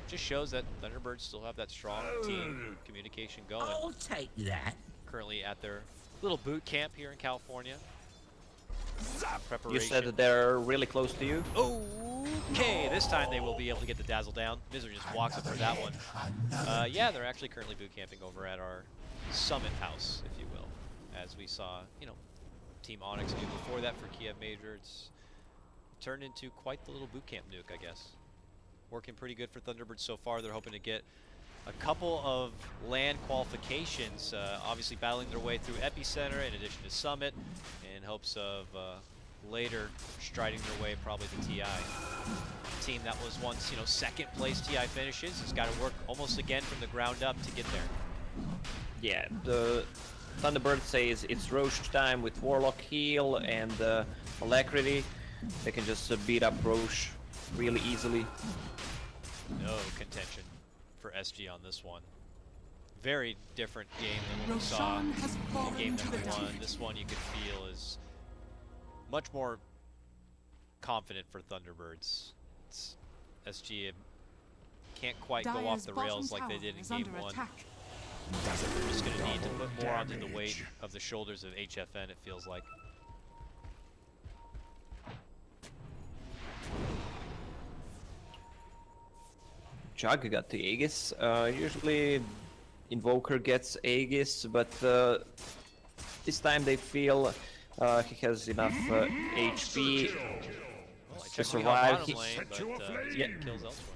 Just shows that Thunderbirds still have that strong team communication going. I'll take that. Currently at their little boot camp here in California. Preparation. You said that they're really close to you? Okay, this time they will be able to get the Dazzle down. Misery just walks up for that one. Yeah, they're actually currently boot camping over at our Summit house, if you will. As we saw, you know, Team Onyx do before that for Kiev Major. It's turned into quite the little boot camp nuke, I guess. Working pretty good for Thunderbirds so far. They're hoping to get a couple of land qualifications, obviously battling their way through Epicenter in addition to Summit, in hopes of later striding their way probably to TI. A team that was once, you know, second place TI finishes has got to work almost again from the ground up to get there. Yeah, the Thunderbird says it's Roche time with Warlock heal and Alacrity. They can just beat up Roche really easily. No contention for SG on this one. Very different game than what we saw Roshan has in fallen game to number the one. defeat. This one you could feel is much more confident for Thunderbirds. SG can't quite go off Dire's the bottom rails like they tower did in is game under one. attack. They're just going to need to put more onto the weight of the shoulders of HFN, it feels like. Jug got the Aegis. Usually Invoker gets Aegis, but this time they feel he has enough HP Well, I to checked survive. bottom lane, but yeah. kills elsewhere.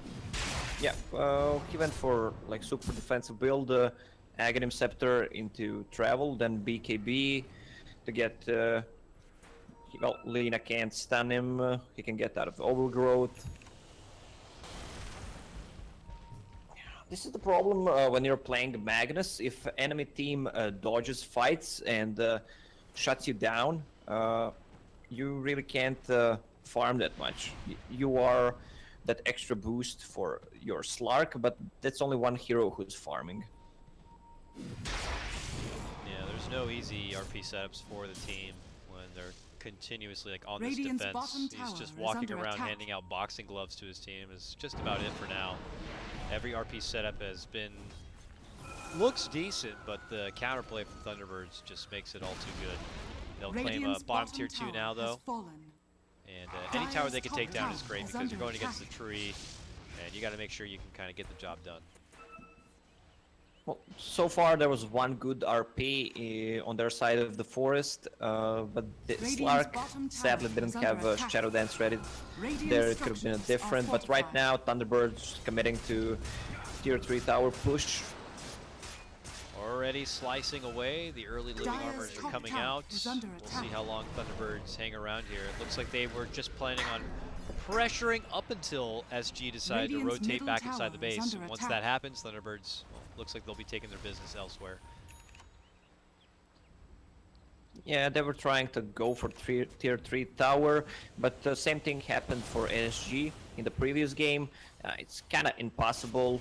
Yeah, he went for like super defensive build, Aghanim Scepter into Travel, then BKB to get. Well, Lina can't stun him. He can get out of Overgrowth. This is the problem when you're playing Magnus. If enemy team dodges fights and shuts you down, you really can't farm that much. You are that extra boost for your Slark, but that's only one hero who's farming. Yeah, there's no easy RP setups for the team when they're continuously like on Radiant's this bottom defense. tower He's just is walking under around attack. handing out boxing gloves to his team is just about it for now. Every RP setup has been looks decent, but the counterplay from Thunderbirds just makes it all too good. They'll claim Radiant's bottom tier 2 tower now has though, fallen. and any tower they can Dire's take top down is tower great is because you're under going against the attack. tree, and you got to make sure you can kind of get the job done. Well, so far there was one good RP on their side of the forest, but the Radiant's Slark bottom tower sadly didn't is under have attack. Shadow Dance ready. Radiant There it could have been structures different, are but right now fortified. Thunderbirds committing to tier 3 tower push. Already slicing away, the early living Dire's armors are top coming tower out. is under We'll see attack. how long Thunderbirds hang around here. It looks like they were just planning on pressuring up until SG decided to Radiant's rotate middle back inside the tower is base. under Once attack. that happens, Thunderbirds, well, looks like they'll be taking their business elsewhere. Yeah, they were trying to go for tier 3 tower, but the same thing happened for SG in the previous game. It's kind of impossible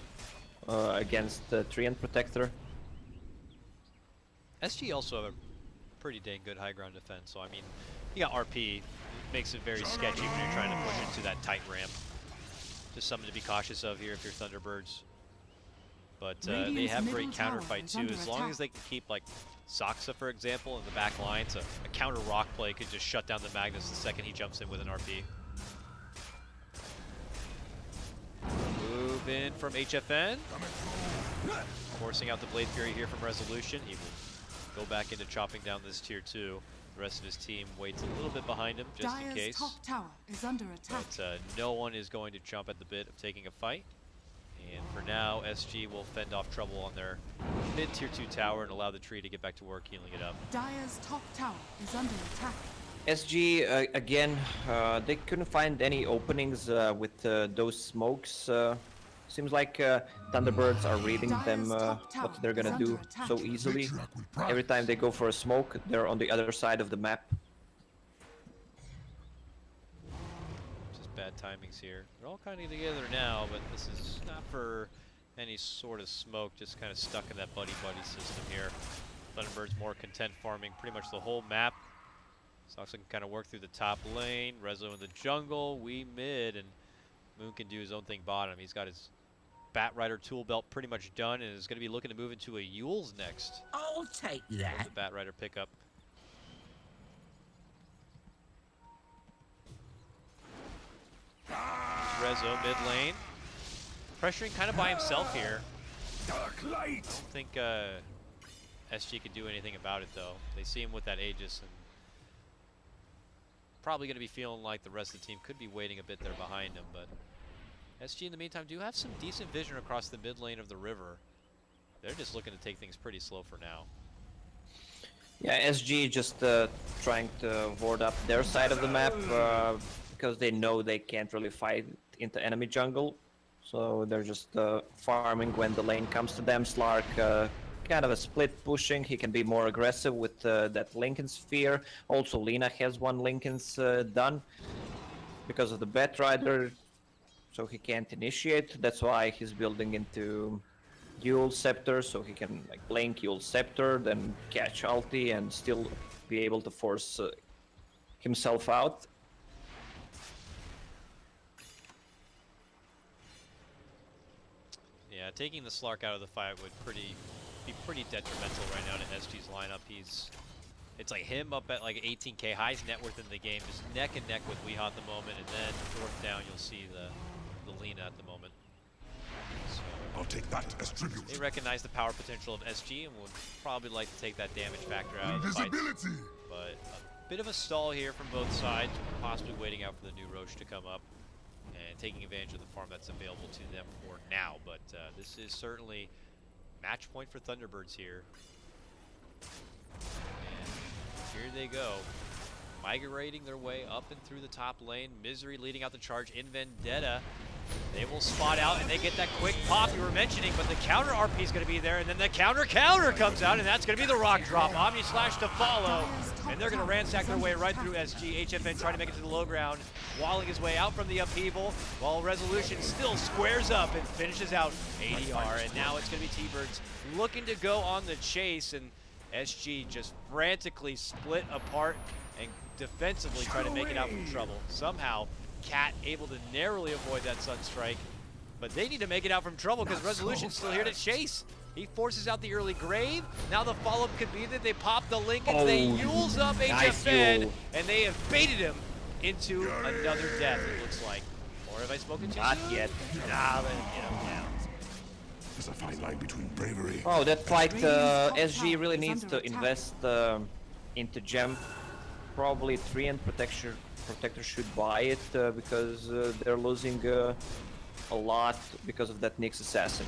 against the Treant Protector. SG also have a pretty dang good high ground defense, so I mean, you got RP, it makes it very sketchy when you're trying to push into that tight ramp. Just something to be cautious of here if you're Thunderbirds. But they Radiant's have great middle tower counterfight is too, under as long as they attack. can keep like Saxa, for example, in the back lines. A counter rock play could just shut down the Magnus the second he jumps in with an RP. Move in from HFN. Forcing out the Blade Fury here from Resolution. He will go back into chopping down this tier 2. The rest of his team waits a little bit behind him, just in Dire's case. top tower is under attack. But no one is going to jump at the bit of taking a fight. And for now, SG will fend off trouble on their mid tier 2 tower and allow the tree to get back to work healing it up. Dire's top tower is under attack. SG, again, they couldn't find any openings with those smokes. Seems like Thunderbirds are reading them what they're gonna do so easily. Every time they go for a smoke, they're on the other side of the map. Just bad timings here. They're all kind of together now, but this is not for any sort of smoke, just kind of stuck in that buddy-buddy system here. Thunderbirds more content farming pretty much the whole map. Sox can kind of work through the top lane, Rezo in the jungle, we mid, and Moon can do his own thing bottom. He's got his Bat Rider tool belt pretty much done and is going to be looking to move into a Yule's next. I'll take that. The Bat Rider pickup. Rezo mid lane. Pressuring kind of by himself here. Dark light. I don't think SG could do anything about it though. They see him with that Aegis and probably going to be feeling like the rest of the team could be waiting a bit there behind him, but SG in the meantime do have some decent vision across the mid lane of the river. They're just looking to take things pretty slow for now. Yeah, SG just trying to ward up their side of the map because they know they can't really fight into enemy jungle. So they're just farming when the lane comes to them. Slark kind of a split pushing. He can be more aggressive with that Lincoln Sphere. Also, Lina has one Lincoln's done because of the Bat Rider. So he can't initiate. That's why he's building into Yule Scepter, so he can like blink Yule Scepter, then catch ulti, and still be able to force himself out. Yeah, taking the Slark out of the fight would be pretty detrimental right now to SG's lineup. It's like him up at like 18k, highest net worth in the game, just neck and neck with Weehaw at the moment, and then fourth down you'll see the Lina at the moment. So I'll take that as tribute. they recognize the power potential of SG and would probably like to take that damage factor out of the fight. Invisibility. But a bit of a stall here from both sides, possibly waiting out for the new Roche to come up and taking advantage of the farm that's available to them for now. But this is certainly match point for Thunderbirds here. And here they go, migrating their way up and through the top lane. Misery leading out the charge in Vendetta. They will spot out and they get that quick pop you were mentioning, but the counter RP is going to be there, and then the counter comes out, and that's going to be the rock drop. Omni Slash to follow, and they're going to ransack their way right through SG. HFN trying to make it to the low ground, walling his way out from the upheaval, while Resolution still squares up and finishes out ADR, and now it's going to be Tbirds looking to go on the chase, and SG just frantically split apart and defensively try to make it out from trouble. Somehow, Cat able to narrowly avoid that Sunstrike, but they need to make it out from trouble because Resolution's still here to chase. He forces out the early grave. Now the follow-up could be that they pop the Lincolns, they Yules up HFN, Yule. and they have baited him into another death, it looks like. Or have I spoken too Not soon? yet. Nah, let him get him down. There's a fine line between bravery. Oh, that fight, Radiant's top SG really tower is needs under to attack. invest into Gem. Probably 3 and Protector should buy it because they're losing a lot because of that Nyx Assassin.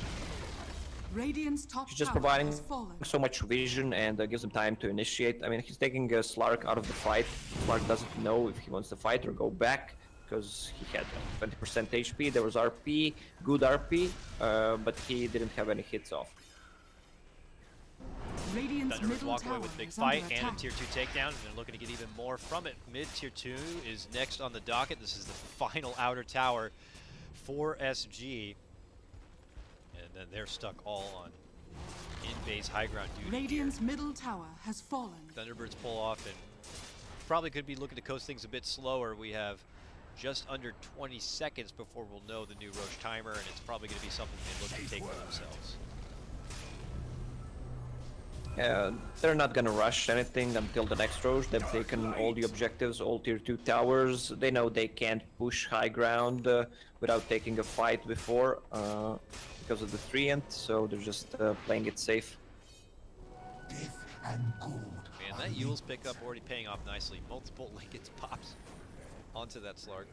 Radiant's top He's just tower providing has fallen. so much vision and gives him time to initiate. I mean, he's taking Slark out of the fight. Slark doesn't know if he wants to fight or go back because he had 20% HP. There was RP, good RP, but he didn't have any hits off. Radiant's Thunderbirds middle walk away tower with big is fight under and a attack. tier 2 takedown, and they're looking to get even more from it. Mid tier 2 is next on the docket. This is the final outer tower for SG. And then they're stuck all on in-base high ground duty. Radiant's middle tower has fallen. Thunderbirds pull off and probably could be looking to coast things a bit slower. We have just under 20 seconds before we'll know the new Roche timer, and it's probably going to be something they look to take for themselves. They're not gonna rush anything until the next Roche. They've taken all the objectives, all tier 2 towers. They know they can't push high ground without taking a fight before because of the treant, so they're just playing it safe. Death and gold. And that Yule's pickup already paying off nicely. Multiple Lincoln's pops onto that Slark.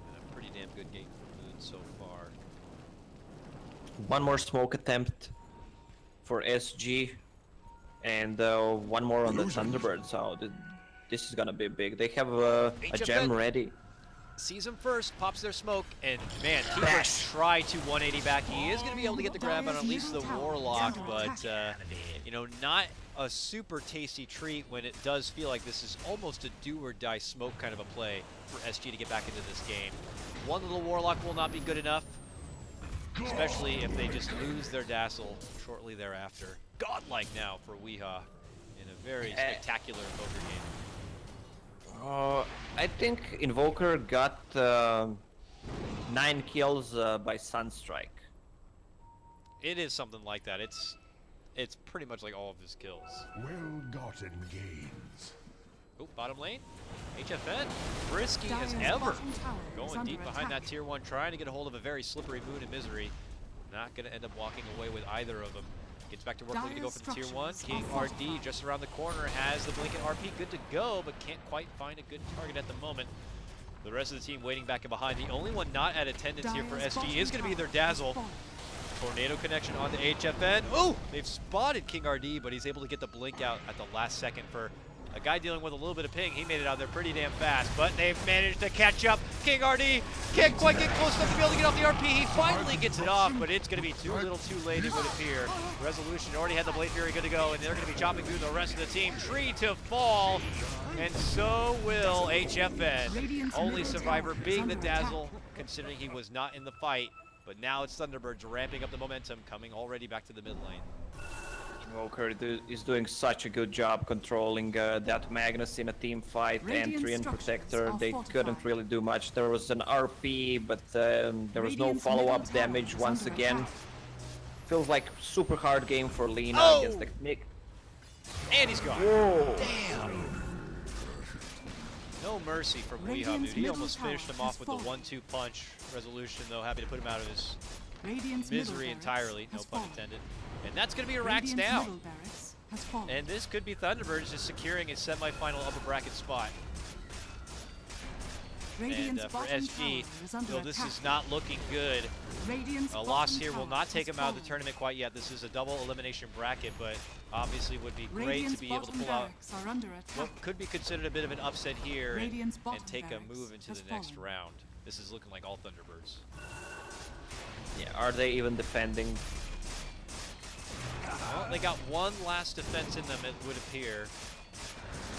And a pretty damn good game for Moon so far. One more smoke attempt for SG, and one more on the Thunderbirds. So this is gonna be big. They have a gem ready. Sees him first, pops their smoke, and man, Tbirds try to 180 back. He is going to be able to get the grab on at least the Warlock, but you know, not a super tasty treat when it does feel like this is almost a do-or-die smoke kind of a play for SG to get back into this game. One little Warlock will not be good enough, especially if they just lose their Dazzle shortly thereafter. Godlike now for Weehaw in a very spectacular Invoker game. I think Invoker got 9 kills by Sunstrike. It is something like that. It's pretty much like all of his kills. Well-gotten gains. Oh, bottom lane. HFN, frisky as ever. Going deep behind that tier 1, trying to get a hold of a very slippery Moon and Misery. Not going to end up walking away with either of them. Gets back to work, looking to go for the tier 1. King RD just around the corner has the Blinking RP good to go, but can't quite find a good target at the moment. The rest of the team waiting back and behind. The only one not at attendance here for SG is going to be their Dazzle. Tornado connection onto HFN. Oh, they've spotted King RD, but he's able to get the blink out at the last second for a guy dealing with a little bit of ping. He made it out there pretty damn fast, but they've managed to catch up. King RD can't quite get close enough to be able to get off the RP. He finally gets it off, but it's going to be too little too late, it would appear. Resolution already had the Blade Fury good to go, and they're going to be chopping through the rest of the team. Tree to fall, and so will HFN. Only survivor being the Dazzle, considering he was not in the fight. But now it's Thunderbirds ramping up the momentum, coming already back to the mid lane. Invoker is doing such a good job controlling that Magnus in a team fight. Entry and Protector, they couldn't really do much. There was an RP, but there was no follow-up damage once again. Feels like super hard game for Lina against the Nick. And he's gone. Whoa. Damn. No mercy from Weehaw, dude. He almost finished him off with the 1-2 punch. Resolution, though, happy to put him out of his misery entirely, no pun intended. And that's going to be a Rax down. And this could be Thunderbirds just securing a semi-final upper bracket spot. And for SG, though this is not looking good, a loss here will not take him out of the tournament quite yet. This is a double elimination bracket, but obviously would be great to be able to pull out what could be considered a bit of an upset here and take a move into the next round. This is looking like all Thunderbirds. Yeah, are they even defending? Well, they got one last defense in them, it would appear.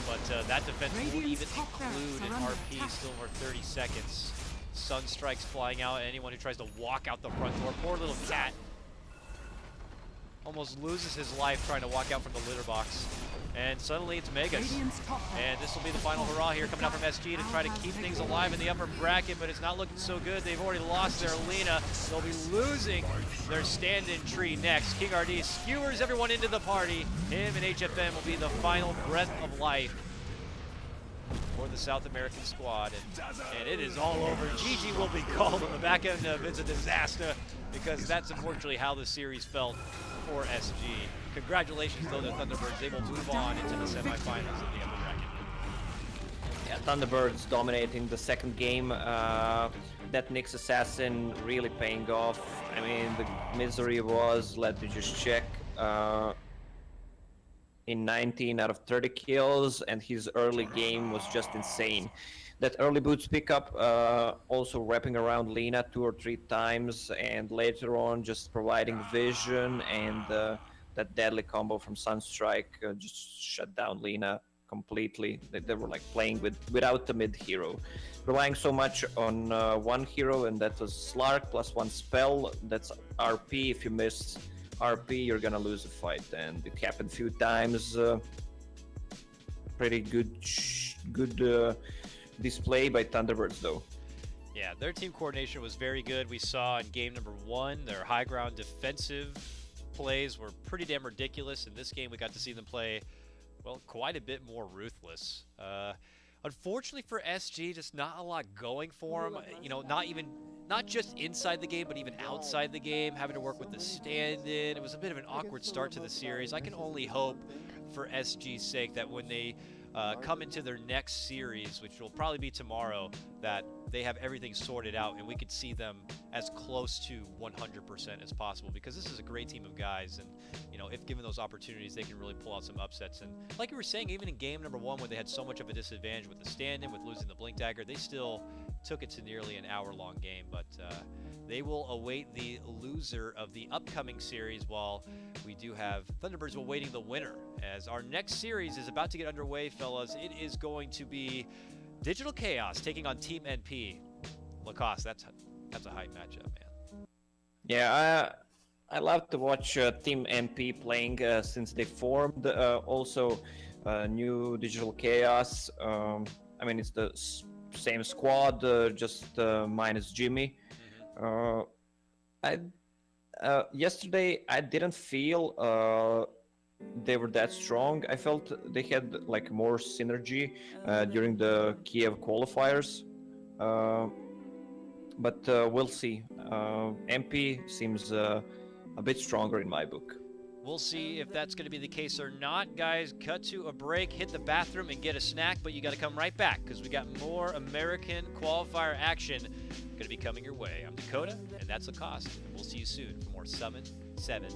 But that defense won't even include an RP still for 30 seconds. Sunstrike's flying out at anyone who tries to walk out the front door. Poor little cat. Almost loses his life trying to walk out from the litter box. And suddenly it's Megas. And this will be the final hurrah here coming out from SG to try to keep things alive in the upper bracket, but it's not looking so good. They've already lost their Lina. They'll be losing their stand-in tree next. King RD skewers everyone into the party. Him and HFN will be the final breath of life for the South American squad. And it is all over. GG will be called on the back end of It's a Disaster, because that's unfortunately how the series felt for SG. Congratulations, though, to Thunderbirds. They will move on into the semifinals of the upper bracket. Yeah, Thunderbirds dominating the second game. That Nyx Assassin really paying off. I mean, the misery was, let me just check, in 19 out of 30 kills, and his early game was just insane. That early boots pickup also wrapping around Lina 2 or 3 times, and later on just providing vision, and that deadly combo from Sunstrike just shut down Lina completely. They were like playing without the mid hero, relying so much on one hero, and that was Slark plus 1 spell. That's RP. If you miss RP, you're gonna lose a fight, and it happened a few times. Pretty good display by Thunderbirds, though. Yeah, their team coordination was very good. We saw in game number 1, their high ground defensive plays were pretty damn ridiculous. In this game, we got to see them play, well, quite a bit more ruthless. Unfortunately for SG, just not a lot going for them. You know, not just inside the game, but even outside the game, having to work with the stand-in. It was a bit of an awkward start to the series. I can only hope for SG's sake that when they come into their next series, which will probably be tomorrow, that they have everything sorted out and we could see them as close to 100% as possible, because this is a great team of guys, and you know, if given those opportunities, they can really pull out some upsets. And like you were saying, even in game number 1, when they had so much of a disadvantage with the stand-in, with losing the blink dagger, they still took it to nearly an hour-long game. But they will await the loser of the upcoming series, while we do have Thunderbirds awaiting the winner, as our next series is about to get underway, fellas. It is going to be Digital Chaos taking on Team NP. Lacoste, that's a hype matchup, man. Yeah, I love to watch Team MP playing since they formed. Also, new Digital Chaos. I mean, it's the same squad, just minus Jimmy. Yesterday, I didn't feel they were that strong. I felt they had like more synergy during the Kiev qualifiers. But we'll see. MP seems a bit stronger in my book. We'll see if that's going to be the case or not. Guys, cut to a break, hit the bathroom, and get a snack, but you got to come right back because we got more American qualifier action going to be coming your way. I'm Dakota, and that's Lacoste, and we'll see you soon for more Summon 7